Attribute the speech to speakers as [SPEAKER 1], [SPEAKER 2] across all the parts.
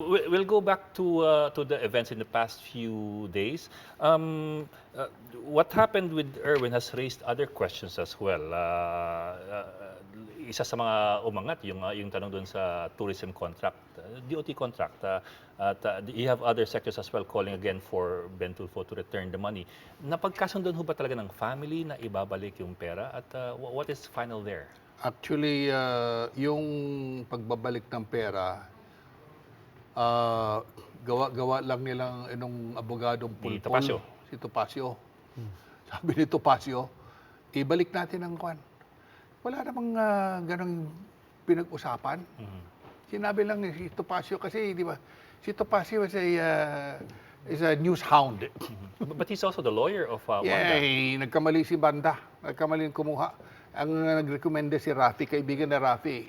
[SPEAKER 1] We'll go back to the events in the past few days. What happened with Erwin has raised other questions as well. Isa sa mga umangat yung tanong doon sa tourism contract, DOT contract. You have other sectors as well calling again for Ben Tulfo to return the money. Napagkasundon ho ba talaga ng family na ibabalik yung pera? At what is final there?
[SPEAKER 2] Actually, yung pagbabalik ng pera, gawa lang nilang inong abogadong
[SPEAKER 1] Ni
[SPEAKER 2] pulpul,
[SPEAKER 1] Topacio.
[SPEAKER 2] si Topacio. Sabi ni Topacio, ibalik natin ang kwan. Wala namang ganong pinag-usapan. Sinabi lang ni si Topacio kasi, di ba, si Topacio is a news hound.
[SPEAKER 1] But he's also the lawyer of Wanda.
[SPEAKER 2] Nagkamali si Banda. Nagkamali kumuha. Ang nag-recommenda si Rafi, kaibigan na Rafi,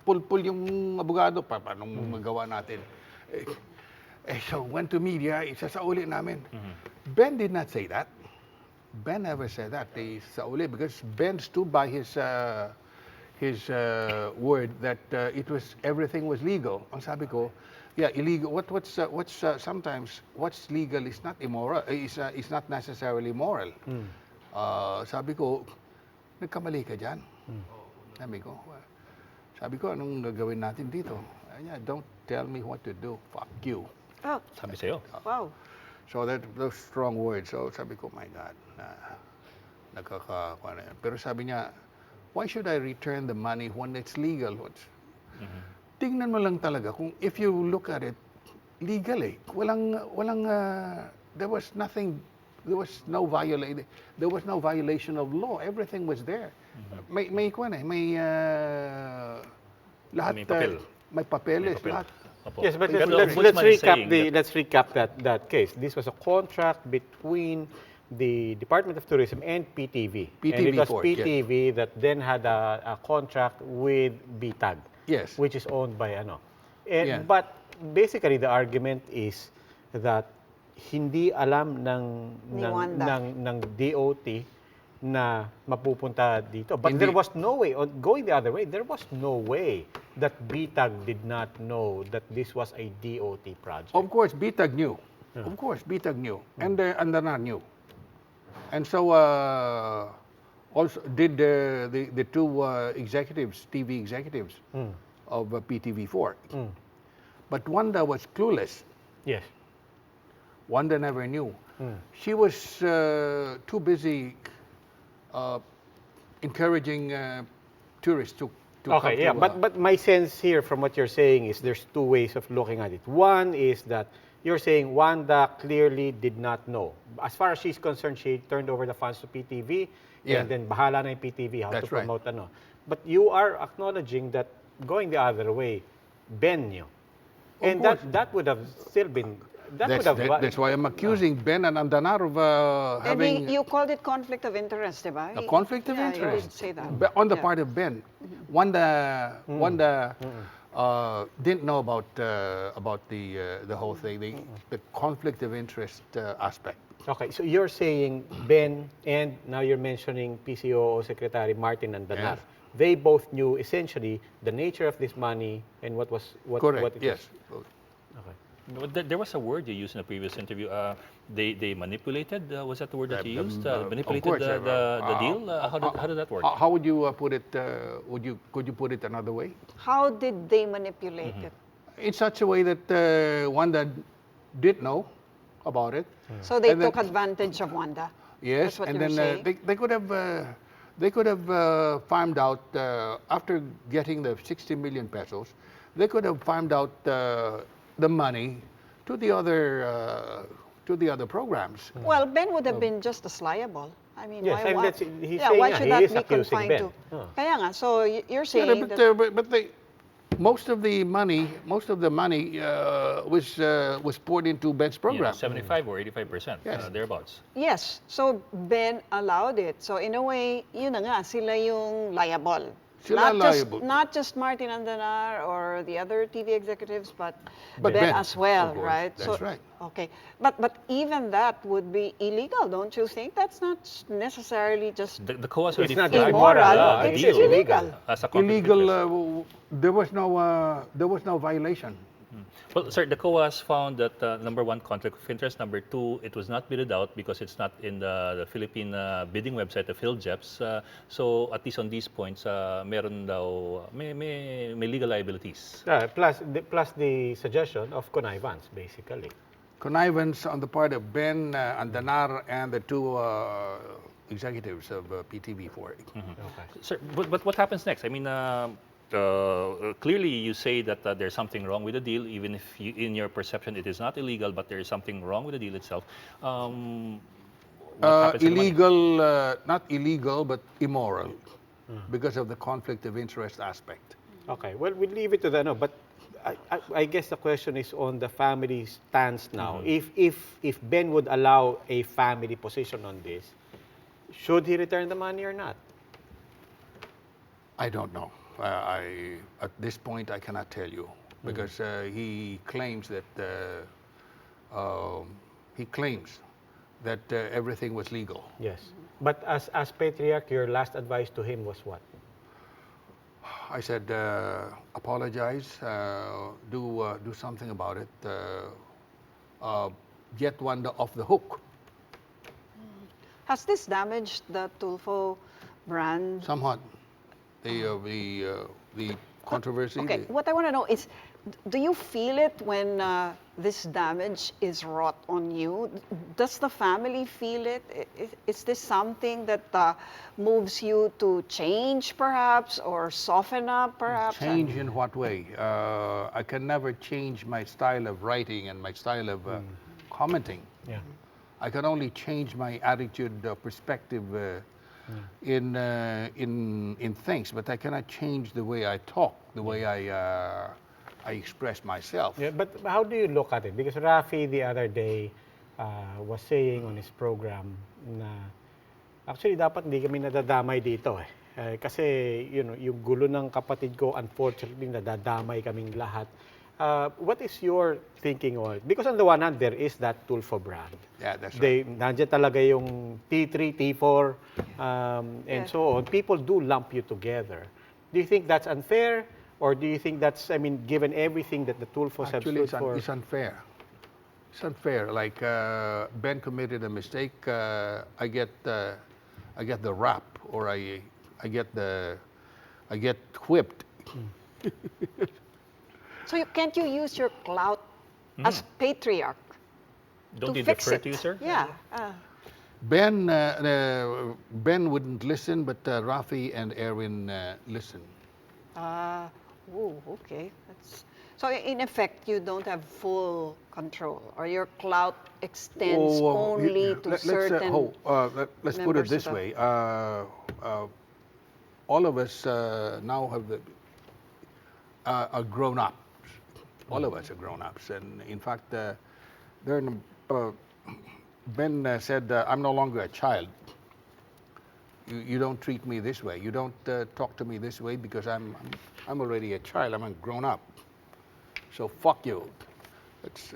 [SPEAKER 2] pulpul yung abogado, paano magawa natin? So, went to media, isasauli namin. Ben did not say that. Ben never said that. Isasauli because Ben stood by his word that everything was legal. Ang sabi ko, yeah, illegal. What's sometimes what's legal is not immoral. Is not necessarily moral. Sabi ko, nagkamali ka dyan. Sabi ko, anong gagawin natin dito? Don't tell me what to do. Fuck you.
[SPEAKER 3] Oh.
[SPEAKER 1] Sabi sa'yo.
[SPEAKER 3] Wow.
[SPEAKER 2] So those strong words. So sabi ko, my God, nagkakakuha na yan. Pero sabi niya, why should I return the money when it's legal? Tingnan mo lang talaga, kung if you look at it, legal eh. There was no violation of law. Everything was there. May lahat, may papeles, lahat.
[SPEAKER 4] Yes, but
[SPEAKER 1] Pero
[SPEAKER 4] let's recap that case. This was a contract between the Department of Tourism and PTV. And it was PTV that then had a contract with BTAG.
[SPEAKER 2] Yes.
[SPEAKER 4] Which is owned by But basically the argument is that hindi alam ng DOT na mapupunta dito. But there was no way, going the other way, there was no way that BTAG did not know that this was a DOT project.
[SPEAKER 2] Of course, BTAG knew. Of course, BTAG knew. And Andana knew. And so also did the two executives, TV executives of PTV4. But Wanda was clueless.
[SPEAKER 4] Yes.
[SPEAKER 2] Wanda never knew. She was too busy encouraging tourists to
[SPEAKER 4] okay, yeah, but my sense here from what you're saying is there's two ways of looking at it. One is that you're saying Wanda clearly did not know. As far as she's concerned, she turned over the funds to PTV, and then bahala na yung PTV how to promote ano. But you are acknowledging that going the other way, Ben knew. And that would have still been...
[SPEAKER 2] That's why I'm accusing Ben and Andanar of having...
[SPEAKER 3] And you called it conflict of interest, diba?
[SPEAKER 2] A conflict of interest.
[SPEAKER 3] You did say that.
[SPEAKER 2] On the part of Ben. Wanda didn't know about the whole thing, the conflict of interest aspect.
[SPEAKER 4] Okay, so you're saying Ben and now you're mentioning PCO Secretary Martin Andanar. Yes. They both knew essentially the nature of this money and what
[SPEAKER 2] Correct.
[SPEAKER 4] What it
[SPEAKER 2] yes.
[SPEAKER 4] was. Okay.
[SPEAKER 1] There was a word you used in a previous interview. They manipulated. Was that the word that you used? Manipulated the deal. How did that work?
[SPEAKER 2] How would you put it? Could you put it another way?
[SPEAKER 3] How did they manipulate it?
[SPEAKER 2] In such a way that Wanda did know about it.
[SPEAKER 3] So they took advantage of Wanda.
[SPEAKER 2] Yes, and then they could have farmed out after getting the 60 million pesos. They could have farmed out the money to the other programs.
[SPEAKER 3] Well, Ben would have been just as liable. I mean,
[SPEAKER 4] yes,
[SPEAKER 3] why should that be confined to? Kaya nga, so you're saying
[SPEAKER 2] but most of the money was poured into Ben's program.
[SPEAKER 1] 75 or 85%, thereabouts.
[SPEAKER 3] Yes, so Ben allowed it. So in a way, yun na nga, sila yung liable. Not just Martin Andanar or the other TV executives, but Ben as well, right?
[SPEAKER 2] That's right.
[SPEAKER 3] Okay, but even that would be illegal, don't you think? That's not necessarily just
[SPEAKER 1] the COAs would be
[SPEAKER 3] immoral. It's illegal.
[SPEAKER 2] Illegal. There was no violation.
[SPEAKER 1] Well, sir, the COA has found that number one, conflict of interest. Number two, it was not bidded out because it's not in the Philippine bidding website, the PhilJeps. So at least on these points, meron daw, may legal liabilities.
[SPEAKER 4] Plus the suggestion of connivance, basically.
[SPEAKER 2] Connivance on the part of Ben Andanar and the two executives of PTV4.
[SPEAKER 4] Okay.
[SPEAKER 1] Sir, but what happens next? I mean, clearly you say that there's something wrong with the deal, even if you, in your perception it is not illegal, but there is something wrong with the deal itself. What happens to the money?
[SPEAKER 2] Illegal, not illegal, but immoral because of the conflict of interest aspect.
[SPEAKER 4] Okay, well, we'll leave it to that. No, but I guess the question is on the family stance now. If Ben would allow a family position on this, should he return the money or not?
[SPEAKER 2] I don't know. At this point, I cannot tell you because he claims that everything was legal.
[SPEAKER 4] Yes. But as patriarch, your last advice to him was what?
[SPEAKER 2] I said, apologize, do something about it, get one off the hook.
[SPEAKER 3] Has this damaged the Tulfo brand?
[SPEAKER 2] Somewhat. The controversy.
[SPEAKER 3] Okay, what I want to know is, do you feel it when this damage is wrought on you? Does the family feel it? Is this something that moves you to change, perhaps, or soften up, perhaps?
[SPEAKER 2] Change in what way? I can never change my style of writing and my style of commenting.
[SPEAKER 4] Yeah.
[SPEAKER 2] I can only change my attitude, perspective in things, but I cannot change the way I talk, the way I express myself.
[SPEAKER 4] Yeah, but how do you look at it? Because Rafi the other day was saying on his program na actually dapat hindi kami nadadamay dito eh. Kasi yung gulo ng kapatid ko, unfortunately nadadamay kaming lahat. What is your thinking on it? Because on the one hand, there is that Tulfo brand.
[SPEAKER 2] Yeah, that's right.
[SPEAKER 4] Nandiyan talaga yung T3, T4, and so on. People do lump you together. Do you think that's unfair? Or do you think that's, I mean, given everything that the Tulfos have stood for?
[SPEAKER 2] It's unfair. It's unfair. Like Ben committed a mistake, I get the rap, or I get whipped.
[SPEAKER 3] So can't you use your clout as patriarch
[SPEAKER 1] Don't
[SPEAKER 3] to
[SPEAKER 1] they
[SPEAKER 3] fix
[SPEAKER 1] defer
[SPEAKER 3] it?
[SPEAKER 1] to you, sir?
[SPEAKER 3] Yeah.
[SPEAKER 2] Ben wouldn't listen, but Rafi and Erwin listen.
[SPEAKER 3] Okay. So in effect, you don't have full control, or your clout extends only to certain.
[SPEAKER 2] Let's put it
[SPEAKER 3] members
[SPEAKER 2] this
[SPEAKER 3] of the-
[SPEAKER 2] way: all of us now are grown ups. All of us are grown ups, and in fact, Ben said, "I'm no longer a child. You don't treat me this way. You don't talk to me this way because I'm already a child. I'm a grown up. So fuck you." That's